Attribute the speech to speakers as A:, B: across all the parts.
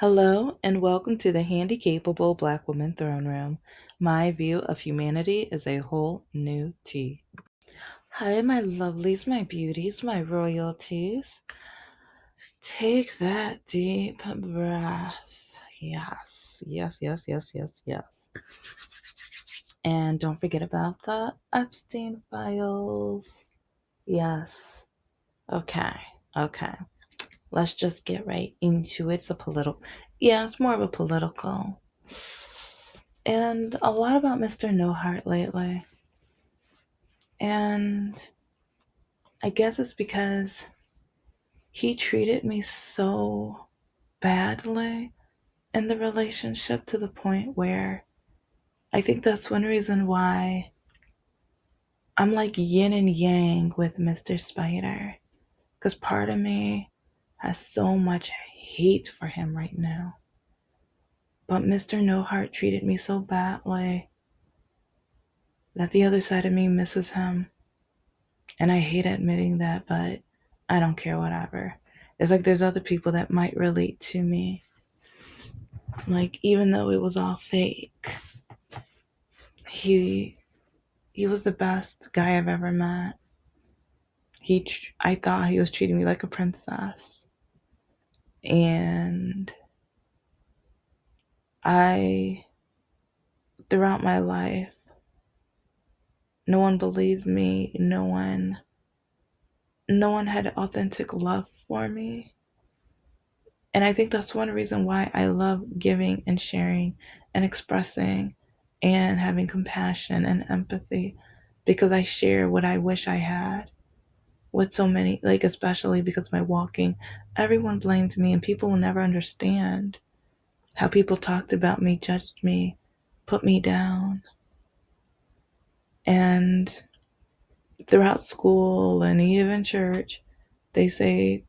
A: Hello and welcome to the Handicapable Black Woman Throne Room. My view of humanity is a whole new tea. Hi, my lovelies, my beauties, my royalties. Take that deep breath. Yes, yes, yes, yes, yes, yes. And don't forget about the Epstein files. Yes. Okay, okay. Let's just get right into it. It's more of a political. And a lot about Mr. No Heart lately. And I guess it's because he treated me so badly in the relationship to the point where I think that's one reason why I'm like yin and yang with Mr. Spider. Because part of me has so much hate for him right now. But Mr. No Heart treated me so badly that the other side of me misses him. And I hate admitting that, but I don't care, whatever. It's like there's other people that might relate to me. Like, even though it was all fake, he he was the best guy I've ever met. I thought he was treating me like a princess. And I throughout my life, no one believed me, no one had authentic love for me. And I think that's one reason why I love giving and sharing and expressing and having compassion and empathy, because I share what I wish I had with so many, like, especially because my walking, everyone blamed me, and people will never understand how people talked about me, judged me, put me down. And throughout school and even church, they say,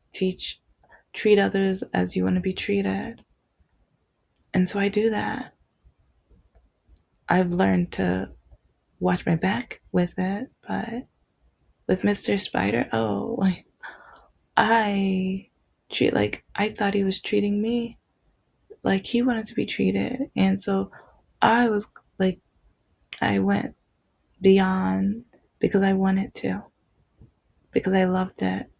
A: treat others as you want to be treated. And so I do that. I've learned to watch my back with it, but with Mr. Spider, I I thought he was treating me like he wanted to be treated. And so I was like, I went beyond because I wanted to, because I loved it,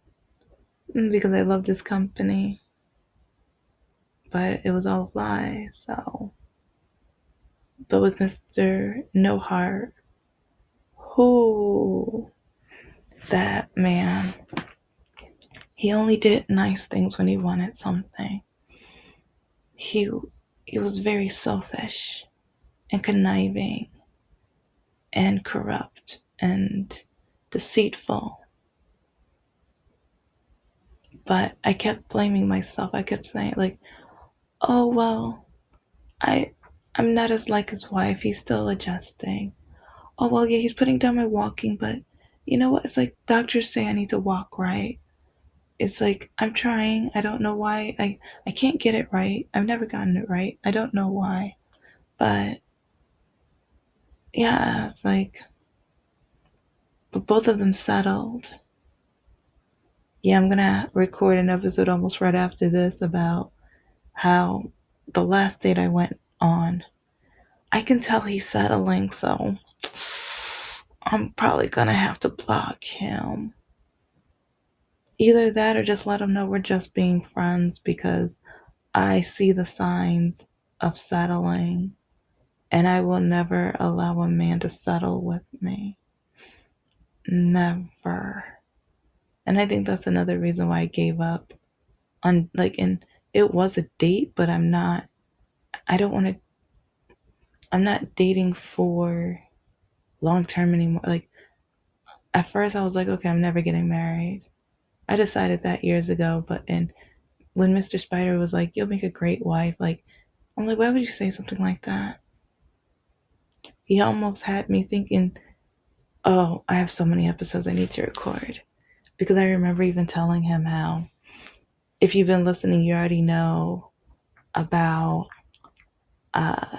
A: because I loved this company, but it was all a lie. But with Mr. No Heart, who, that man, he only did nice things when he wanted something. He he was very selfish and conniving and corrupt and deceitful. But I kept blaming myself. I kept saying, like, oh well, I I'm not as like his wife. He's still adjusting. Oh well, yeah, he's putting down my walking, but you know what? It's like doctors say I need to walk right. It's like I'm trying. I don't know why I can't get it right. I've never gotten it right. I don't know why. But yeah, it's like, but both of them settled. Yeah, I'm gonna record an episode almost right after this about how the last date I went on, I can tell he's settling, so I'm probably gonna have to block him. Either that or just let him know we're just being friends, because I see the signs of settling, and I will never allow a man to settle with me. Never. And I think that's another reason why I gave up on, like, and it was a date, but I don't want to, I'm not dating for long term anymore. Like, at first I was like, okay, I'm never getting married. I decided that years ago, but and when Mr. Spider was like, you'll make a great wife, like, I'm like, why would you say something like that? He almost had me thinking, oh, I have so many episodes I need to record. Because I remember even telling him how, if you've been listening, you already know about uh,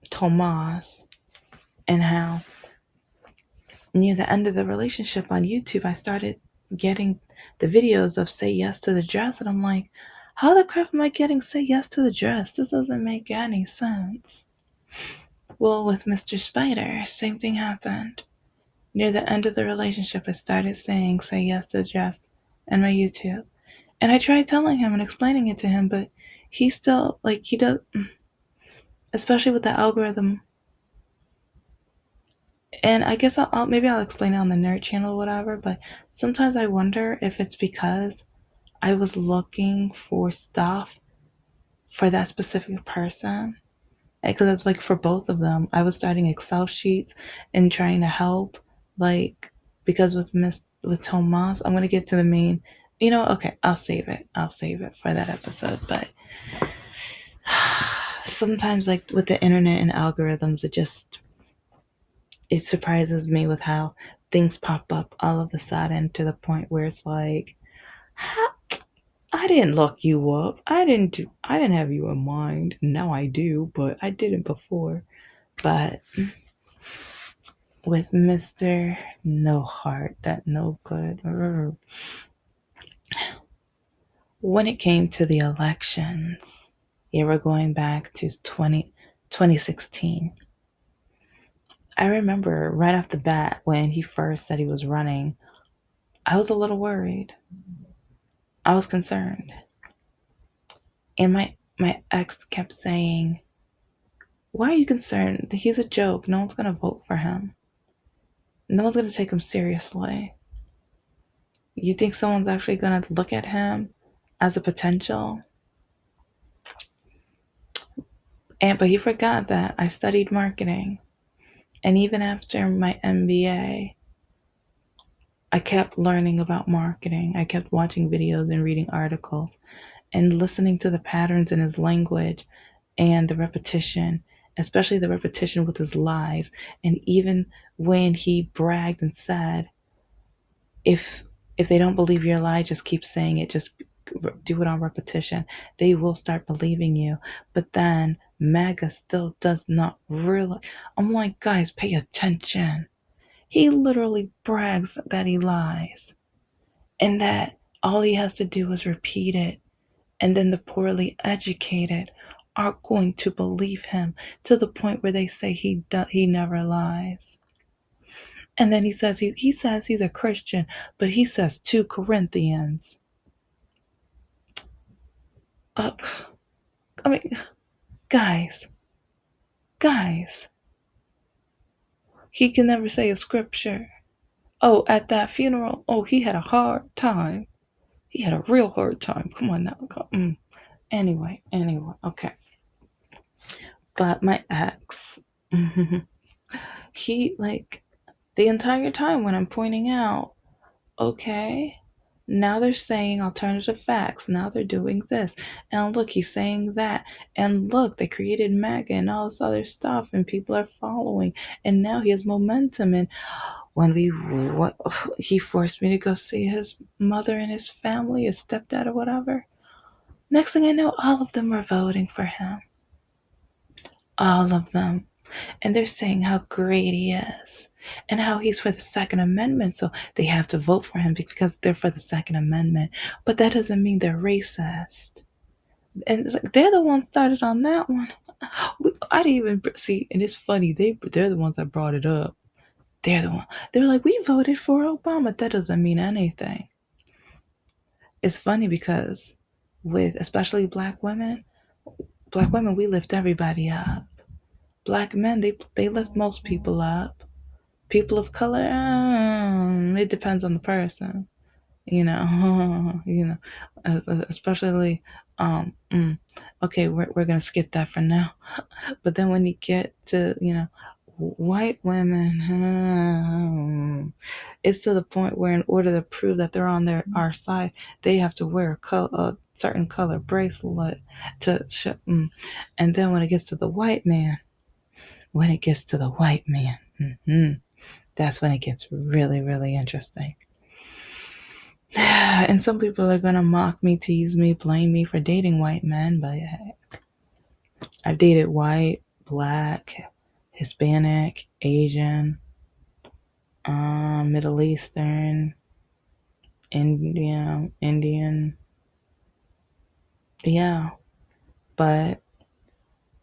A: Tomas, and how near the end of the relationship on YouTube, I started getting the videos of Say Yes to the Dress. And I'm like, How the crap am I getting say yes to the dress? This doesn't make any sense. Well, with Mr. Spider, same thing happened. Near the end of the relationship, I started saying say yes to the dress and my YouTube. And I tried telling him and explaining it to him, but he still, like, he does, especially with the algorithm. And I guess maybe I'll explain it on the nerd channel or whatever, but sometimes I wonder if it's because I was looking for stuff for that specific person. Because it's like for both of them, I was starting Excel sheets and trying to help, like, because with Tomas, I'm gonna get to the main. Okay, I'll save it. I'll save it for that episode. But sometimes, like with the internet and algorithms, it surprises me with how things pop up all of a sudden to the point where it's like, how, I didn't look you up. I didn't have you in mind. Now I do, but I didn't before. But with Mr. No Heart, that no good. When it came to the elections, yeah, we're going back to 2016. I remember right off the bat when he first said he was running, I was a little worried. I was concerned. And my ex kept saying, "Why are you concerned? He's a joke. No one's going to vote for him. No one's going to take him seriously. You think someone's actually going to look at him as a potential?" But he forgot that I studied marketing. And even after my MBA, I kept learning about marketing. I kept watching videos and reading articles and listening to the patterns in his language and the repetition, especially the repetition with his lies. And even when he bragged and said, if if they don't believe your lie, just keep saying it, just do it on repetition, they will start believing you. But then MAGA still does not realize. I'm like, guys, pay attention. He literally brags that he lies and that all he has to do is repeat it, and then the poorly educated are going to believe him to the point where they say he never lies. And then he says he's a Christian, but he says 2 Corinthians. Uh, I mean, guys, guys, he can never say a scripture. Oh, at that funeral, oh, he had a hard time. He had a real hard time. Come on now. Anyway, okay. But my ex, he, like, the entire time when I'm pointing out, okay, now they're saying alternative facts. Now they're doing this. And look, he's saying that. And look, they created MAGA and all this other stuff, and people are following. And now he has momentum. And when he forced me to go see his mother and his family, his stepdad or whatever. Next thing I know, all of them were voting for him. All of them. And they're saying how great he is and how he's for the Second Amendment. So they have to vote for him because they're for the Second Amendment. But that doesn't mean they're racist. And it's like, they're the ones started on that one. I didn't even see, and it's funny. They're the ones that brought it up. They're the one. They were like, we voted for Obama. That doesn't mean anything. It's funny because with especially black women, we lift everybody up. Black men, they lift most people up. People of color, it depends on the person, you know. Especially, okay, we're gonna skip that for now. But then when you get to, white women, it's to the point where in order to prove that they're on our side, they have to wear a certain color bracelet and then when it gets to the white man, that's when it gets really, really interesting. And some people are gonna mock me, tease me, blame me for dating white men, but I've dated white, black, Hispanic, Asian, Middle Eastern, Indian, Yeah, but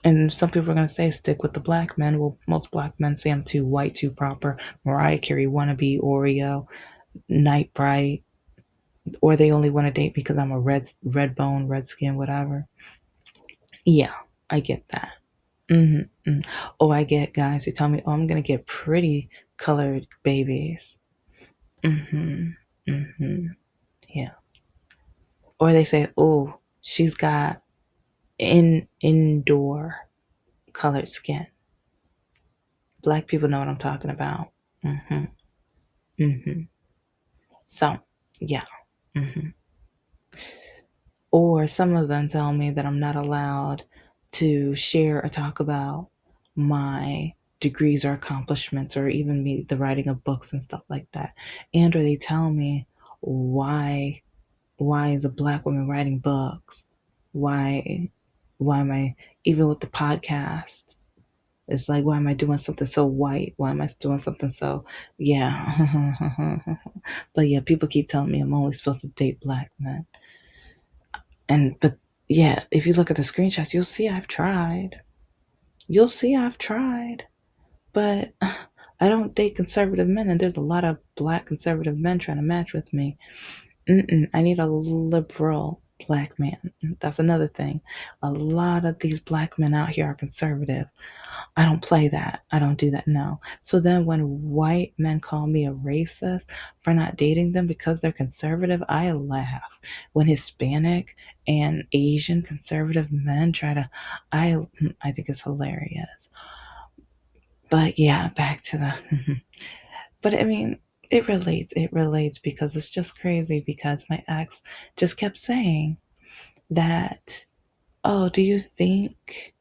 A: and some people are gonna say stick with the black men. Well, most black men say I'm too white, too proper, Mariah Carey wannabe, Oreo, Night Bright, or they only want to date because I'm a red bone, red skin, whatever. Yeah, I get that. Mm-hmm. Oh, I get guys who tell me, "Oh, I'm gonna get pretty colored babies." Mm-hmm. Mm-hmm. Yeah. Or they say, "Oh, she's got indoor colored skin." Black people know what I'm talking about. Mm-hmm. Mm-hmm. So, yeah. Mm-hmm. Or some of them tell me that I'm not allowed to share or talk about my degrees or accomplishments or even me the writing of books and stuff like that. And or they tell me why why is a black woman writing books? Why am I even with the podcast? It's like why am I doing something so white? Why am I doing something so yeah. But yeah, people keep telling me I'm only supposed to date black men. And but yeah, if you look at the screenshots, you'll see I've tried. You'll see I've tried. But I don't date conservative men, and there's a lot of black conservative men trying to match with me. I need a liberal black man. That's another thing. A lot of these black men out here are conservative. I don't play that. I don't do that. No. So then when white men call me a racist for not dating them because they're conservative, I laugh. When Hispanic and Asian conservative men try to I think it's hilarious. But yeah, back to the but I mean, it relates because it's just crazy because my ex just kept saying that, "Oh, do you think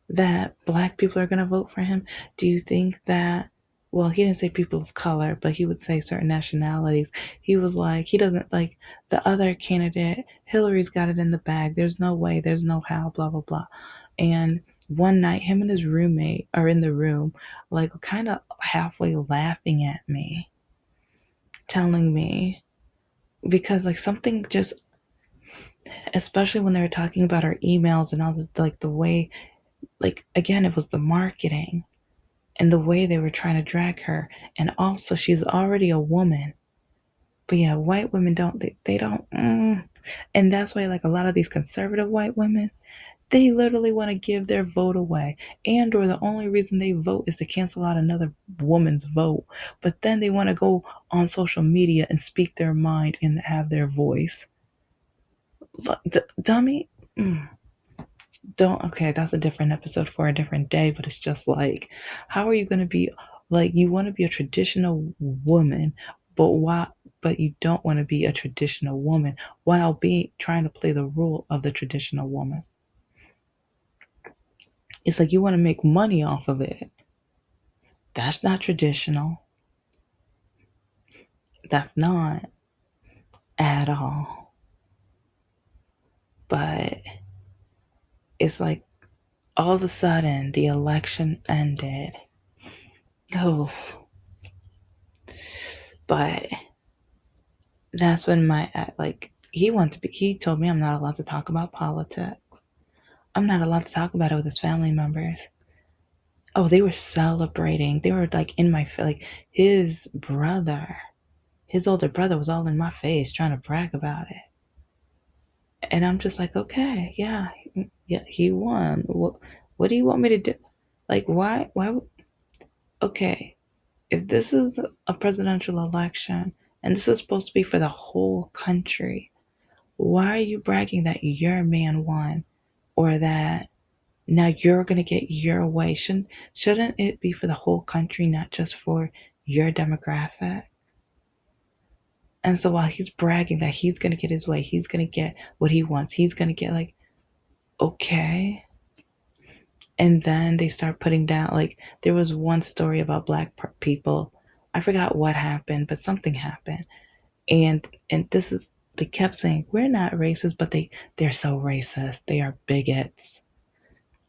A: that black people are going to vote for him? Do you think that, well, he didn't say people of color, but he would say certain nationalities. He was like, he doesn't like the other candidate. Hillary's got it in the bag. There's no way, there's no how, blah, blah, blah." And one night, him and his roommate are in the room, like kind of halfway laughing at me, telling me, because like something just, especially when they were talking about our emails and all this, like the way, like again, it was the marketing and the way they were trying to drag her. And also, she's already a woman. But yeah, white women don't, they don't. And that's why, like, a lot of these conservative white women, they literally want to give their vote away. And, or the only reason they vote is to cancel out another woman's vote. But then they want to go on social media and speak their mind and have their voice. Dummy. Mm. Don't, okay, that's a different episode for a different day, but it's just like, how are you going to be like, you want to be a traditional woman, but why, but you don't want to be a traditional woman while being trying to play the role of the traditional woman. It's like you want to make money off of it. That's not traditional. That's not at all. But it's like all of a sudden the election ended. Oh, but that's when my like he told me I'm not allowed to talk about politics. I'm not allowed to talk about it with his family members. Oh, they were celebrating. They were like in my like his brother, his older brother was all in my face trying to brag about it. And I'm just like, okay, yeah, yeah, he won. What do you want me to do? Like, why? Okay, if this is a presidential election and this is supposed to be for the whole country, why are you bragging that your man won or that now you're going to get your way? Shouldn't it be for the whole country, not just for your demographic? And so while he's bragging that he's going to get his way, he's going to get what he wants, he's going to get like, okay. And then they start putting down, like, there was one story about black people. I forgot what happened, but something happened. And this is, they kept saying, we're not racist, but they're so racist. They are bigots.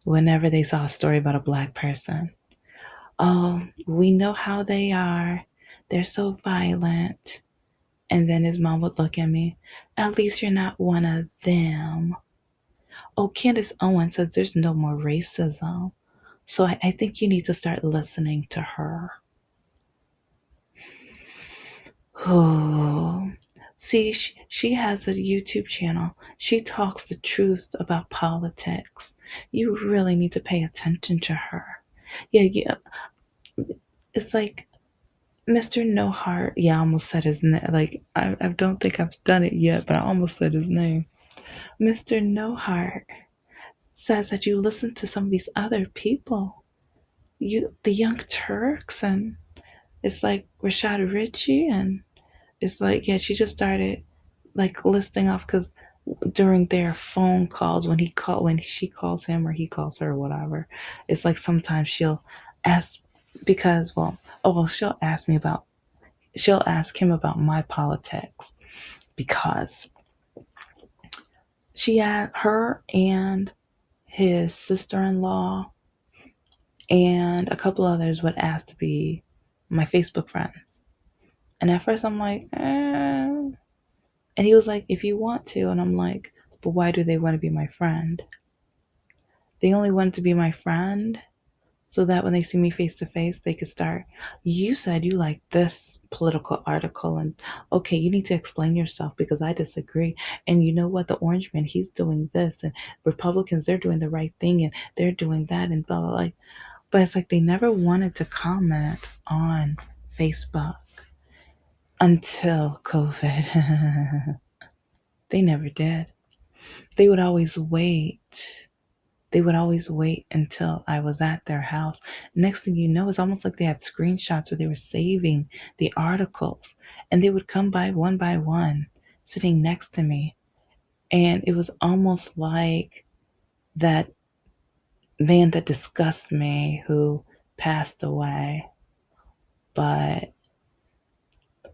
A: Whenever they saw a story about a black person, oh, we know how they are. They're so violent. And then his mom would look at me, at least you're not one of them. Oh, Candace Owen says there's no more racism. So I think you need to start listening to her. Oh, see, she has a YouTube channel. She talks the truth about politics. You really need to pay attention to her. Yeah, yeah. It's like Mr. No Heart. Yeah, I almost said his name. Like, I don't think I've done it yet, but I almost said his name. Mr. No Heart says that you listen to some of these other people. The Young Turks, and it's like Rashad Ritchie, and it's like, yeah, she just started like listing off because during their phone calls, when she calls him or he calls her or whatever, it's like sometimes she'll ask because she'll ask me about she'll ask him about my politics because she had her and his sister-in-law and a couple others would ask to be my Facebook friends. And at first I'm like, and he was like, if you want to. And I'm like, but why do they want to be my friend? They only want to be my friend so that when they see me face to face, they could start. You said you like this political article, and okay, you need to explain yourself because I disagree. And you know what? The orange man, he's doing this, and Republicans, they're doing the right thing, and they're doing that, and blah, blah, blah. But it's like they never wanted to comment on Facebook until COVID. They never did. They would always wait. They would always wait until I was at their house. Next thing you know, it's almost like they had screenshots where they were saving the articles and they would come by one, sitting next to me. And it was almost like that man that disgusts me who passed away. But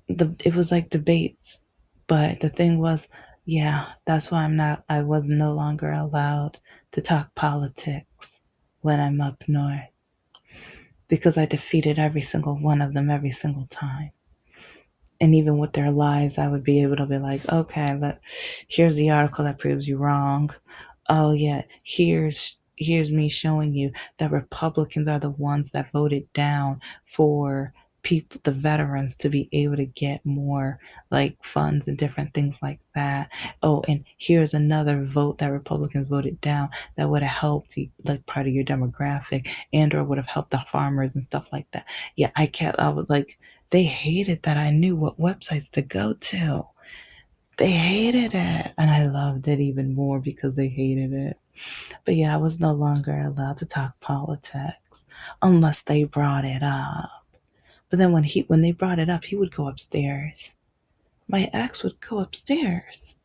A: it was like debates. But the thing was, yeah, that's why I was no longer allowed to talk politics when I'm up north because I defeated every single one of them every single time. And even with their lies, I would be able to be like, okay, here's the article that proves you wrong. Oh yeah, here's me showing you that Republicans are the ones that voted down for people, the veterans, to be able to get more like funds and different things like that. Oh, and here's another vote that Republicans voted down that would have helped like part of your demographic and or would have helped the farmers and stuff like that. Yeah, I would like they hated that I knew what websites to go to. They hated it. And I loved it even more because they hated it. But yeah, I was no longer allowed to talk politics unless they brought it up. But then when they brought it up, he would go upstairs. My ex would go upstairs.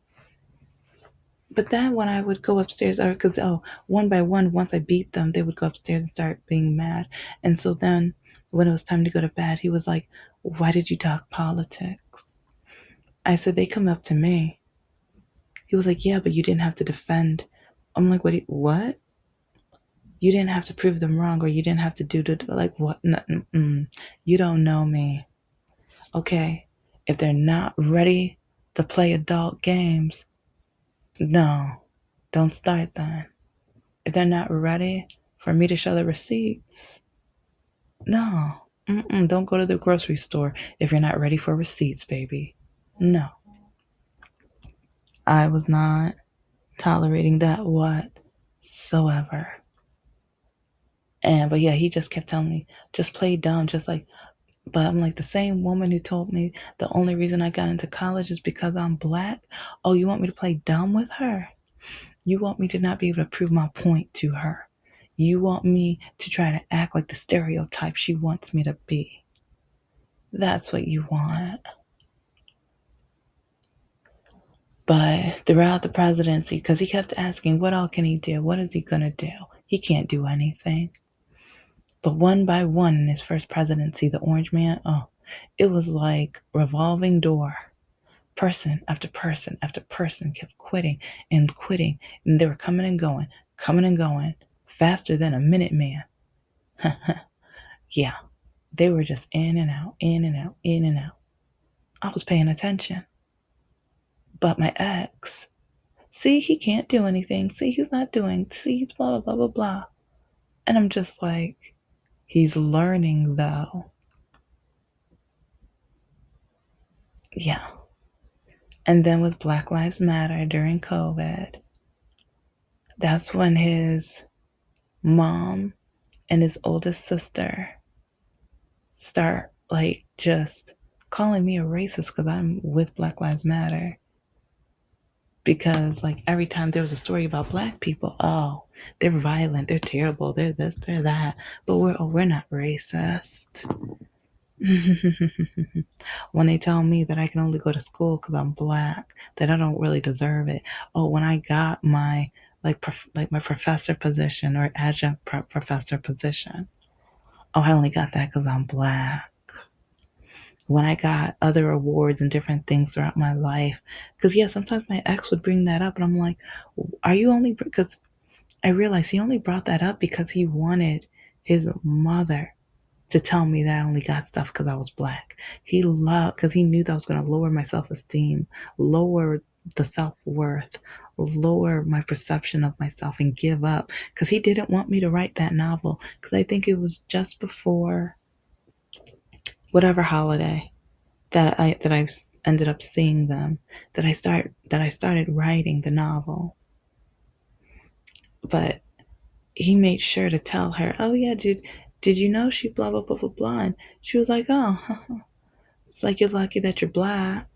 A: But then when I would go upstairs, or because one by one, once I beat them, they would go upstairs and start being mad. And so then when it was time to go to bed, he was like, "Why did you talk politics?" I said, "They come up to me." He was like, "Yeah, but you didn't have to defend." I'm like, "What? You didn't have to prove them wrong, or you didn't have to do like what? You don't know me, okay? If they're not ready to play adult games, no, don't start then. If they're not ready for me to show the receipts, no, don't go to the grocery store if you're not ready for receipts, baby. No, I was not tolerating that whatsoever." But yeah, he just kept telling me, just play dumb, just like, but I'm like, the same woman who told me the only reason I got into college is because I'm black. Oh, you want me to play dumb with her? You want me to not be able to prove my point to her? You want me to try to act like the stereotype she wants me to be? That's what you want. But throughout the presidency, because he kept asking, what all can he do? What is he going to do? He can't do anything. But one by one in his first presidency, the orange man, it was like revolving door. Person after person after person kept quitting and quitting. And they were coming and going, faster than a minute man. Yeah, they were just in and out, in and out, in and out. I was paying attention. But my ex See, he can't do anything. See, he's not doing. See, he's blah, blah, blah, blah, blah. And I'm just like, he's learning though. Yeah. And then with Black Lives Matter during COVID, that's when his mom and his oldest sister start like just calling me a racist because I'm with Black Lives Matter. Because like every time there was a story about black people, oh, they're violent, they're terrible, they're this, they're that, but we're not racist. When they tell me that I can only go to school because I'm black, that I don't really deserve it. Oh, when I got my like my professor position or adjunct professor position, oh, I only got that because I'm black. When I got other awards and different things throughout my life, because yeah, sometimes my ex would bring that up, and I'm like, are you only because I realized he only brought that up because he wanted his mother to tell me that I only got stuff because I was black. He loved because he knew that I was going to lower my self esteem, lower the self worth, lower my perception of myself, and give up because he didn't want me to write that novel because I think it was just before whatever holiday that I ended up seeing them that I started writing the novel. But he made sure to tell her, "Oh yeah, did you know she blah blah blah blah blah?" And she was like, "Oh, it's like you're lucky that you're black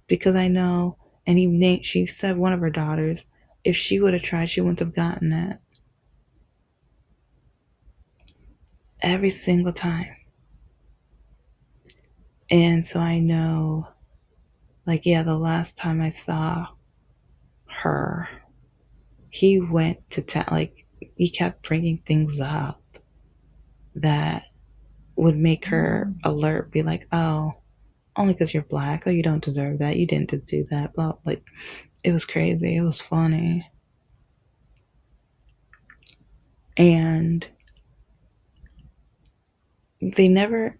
A: because I know." And she said one of her daughters, if she would have tried, she wouldn't have gotten it every single time. And so I know, like, yeah, the last time I saw her, he went to town. Like, he kept bringing things up that would make her alert, be like, oh, only because you're black. Oh, you don't deserve that. You didn't do that. Blah. Like, it was crazy. It was funny. And they never,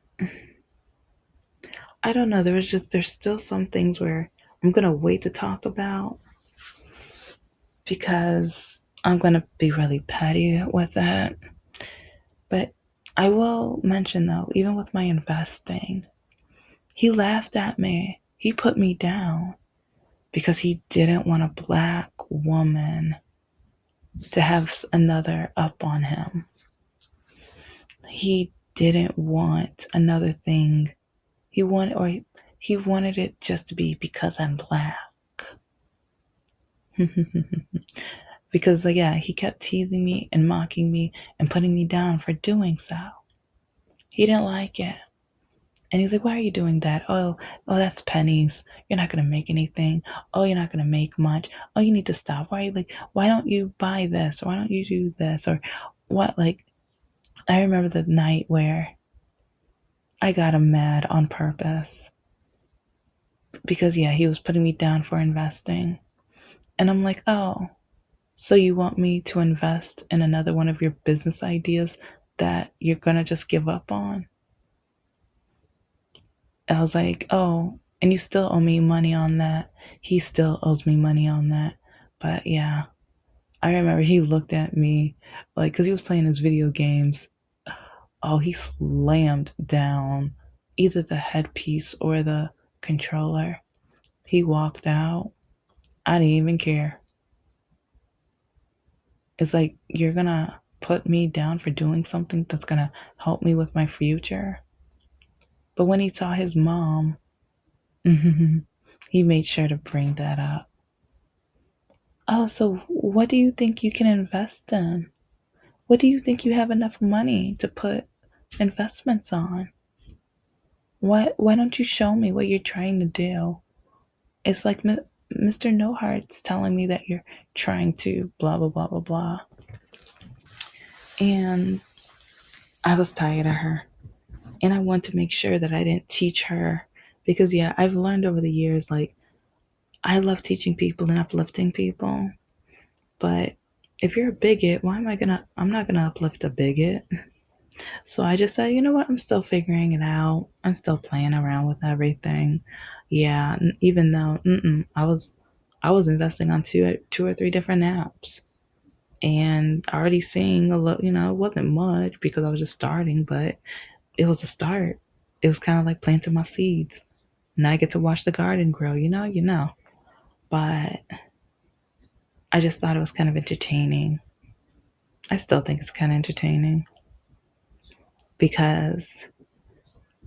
A: I don't know. There's still some things where I'm going to wait to talk about because I'm going to be really petty with that. But I will mention though, even with my investing, he laughed at me. He put me down because he didn't want a black woman to have another up on him. He didn't want another thing. He wanted it just to be because I'm black. Because like, yeah, he kept teasing me and mocking me and putting me down for doing so. He didn't like it. And he's like, why are you doing that? Oh, that's pennies. You're not gonna make anything. Oh, you're not gonna make much. Oh, you need to stop. Why don't you buy this? Or why don't you do this? Or what? Like, I remember the night where I got him mad on purpose. Because yeah, he was putting me down for investing. And I'm like, oh, so you want me to invest in another one of your business ideas that you're gonna just give up on? I was like, oh, and you still owe me money on that. He still owes me money on that. But yeah, I remember he looked at me like, because he was playing his video games. Oh, he slammed down either the headpiece or the controller. He walked out. I didn't even care. It's like, you're gonna put me down for doing something that's gonna help me with my future. But when he saw his mom, he made sure to bring that up. Oh, so what do you think you can invest in? What do you think you have enough money to put investments on? Why don't you show me what you're trying to do? It's like Mr. No Heart's telling me that you're trying to blah blah blah blah blah. And I was tired of her. And I want to make sure that I didn't teach her because yeah, I've learned over the years like I love teaching people and uplifting people. But if you're a bigot, I'm not gonna uplift a bigot. So I just said, you know what? I'm still figuring it out. I'm still playing around with everything. Yeah, even though I was investing on two or three different apps, and already seeing a lot. It wasn't much because I was just starting, but it was a start. It was kind of like planting my seeds. Now I get to watch the garden grow. But I just thought it was kind of entertaining. I still think it's kind of entertaining because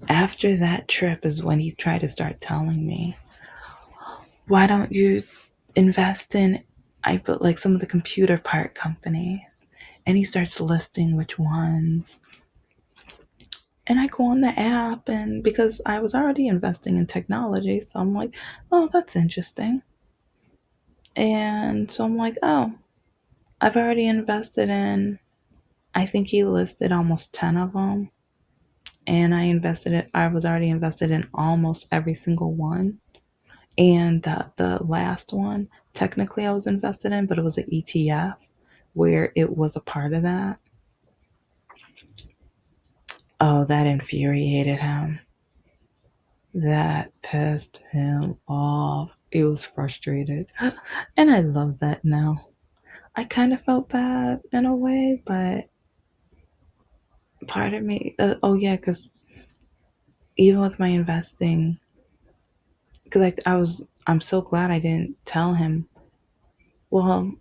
A: after that trip is when he tried to start telling me, why don't you invest in, I put like some of the computer part companies, and he starts listing which ones. And I go on the app, and because I was already investing in technology, so I'm like, oh, that's interesting. And so I'm like, oh, I've already invested in, I think he listed almost 10 of them. And I was already invested in almost every single one. And the last one, technically I was invested in, but it was an ETF where it was a part of that. Oh, that infuriated him. That pissed him off. He was frustrated. And I love that now. I kind of felt bad in a way, but part of me, oh yeah, because even with my investing, because I'm so glad I didn't tell him. Well,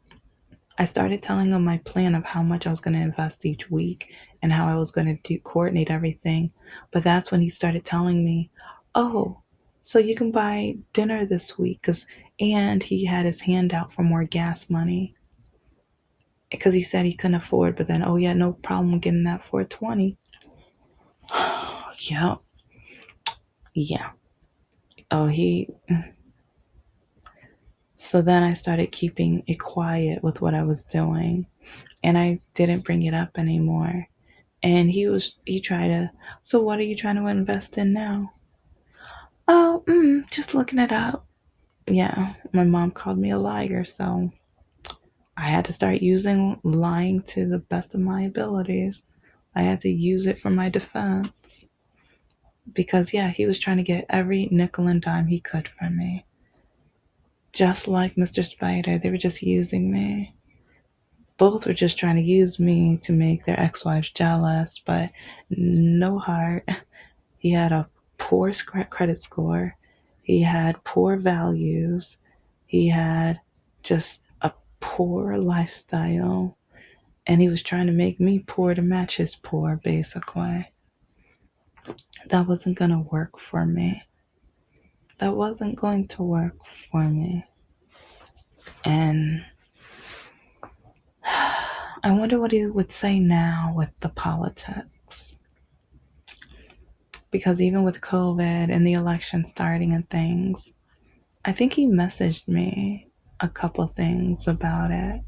A: I started telling him my plan of how much I was going to invest each week and how I was going to coordinate everything. But that's when he started telling me, "Oh, so you can buy dinner this week," and he had his hand out for more gas money because he said he couldn't afford. But then, oh yeah, no problem getting that for 20. Yeah, yeah. Oh, he. So then I started keeping it quiet with what I was doing, and I didn't bring it up anymore. And he tried to, so what are you trying to invest in now? Oh, just looking it up. Yeah, my mom called me a liar, so I had to start using lying to the best of my abilities. I had to use it for my defense. Because, yeah, he was trying to get every nickel and dime he could from me. Just like Mr. Spider, they were just using me. Both were just trying to use me to make their ex wives jealous, but no heart. He had a poor credit score. He had poor values. He had just a poor lifestyle. And he was trying to make me poor to match his poor, basically. That wasn't going to work for me. That wasn't going to work for me. And I wonder what he would say now with the politics. Because even with COVID and the election starting and things, I think he messaged me a couple things about it.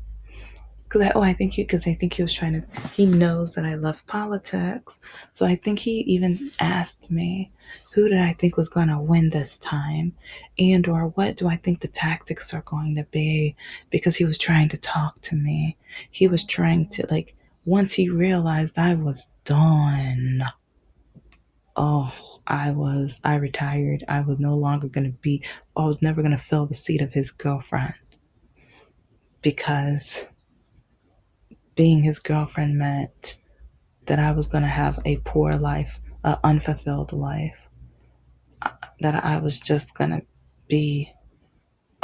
A: I think he was trying to, he knows that I love politics. So I think he even asked me, who did I think was going to win this time? And or what do I think the tactics are going to be? Because he was trying to talk to me. He was trying to, like, once he realized I was done, oh, I retired. I was no longer going to be, I was never going to fill the seat of his girlfriend because being his girlfriend meant that I was going to have a poor life, an unfulfilled life, that I was just going to be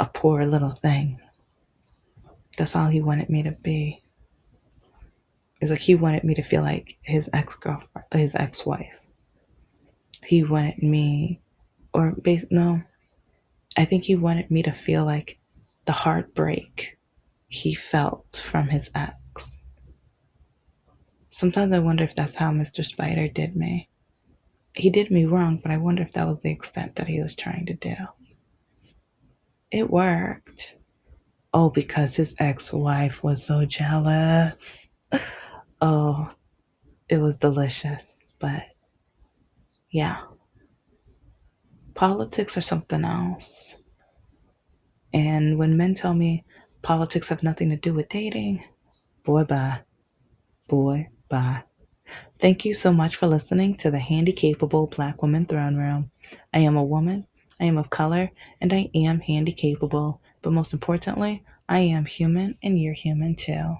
A: a poor little thing. That's all he wanted me to be. It's like he wanted me to feel like his ex-girlfriend, his ex-wife. He wanted me, no, I think he wanted me to feel like the heartbreak he felt from his ex. Sometimes I wonder if that's how Mr. Spider did me. He did me wrong, but I wonder if that was the extent that he was trying to do. It worked. Oh, because his ex wife was so jealous. Oh, it was delicious. But yeah, politics are something else. And when men tell me politics have nothing to do with dating, boy, bye. Boy, bye. Thank you so much for listening to the Handicapable Black Woman Throne Room. I am a woman, I am of color, and I am handy capable. But most importantly, I am human and you're human too.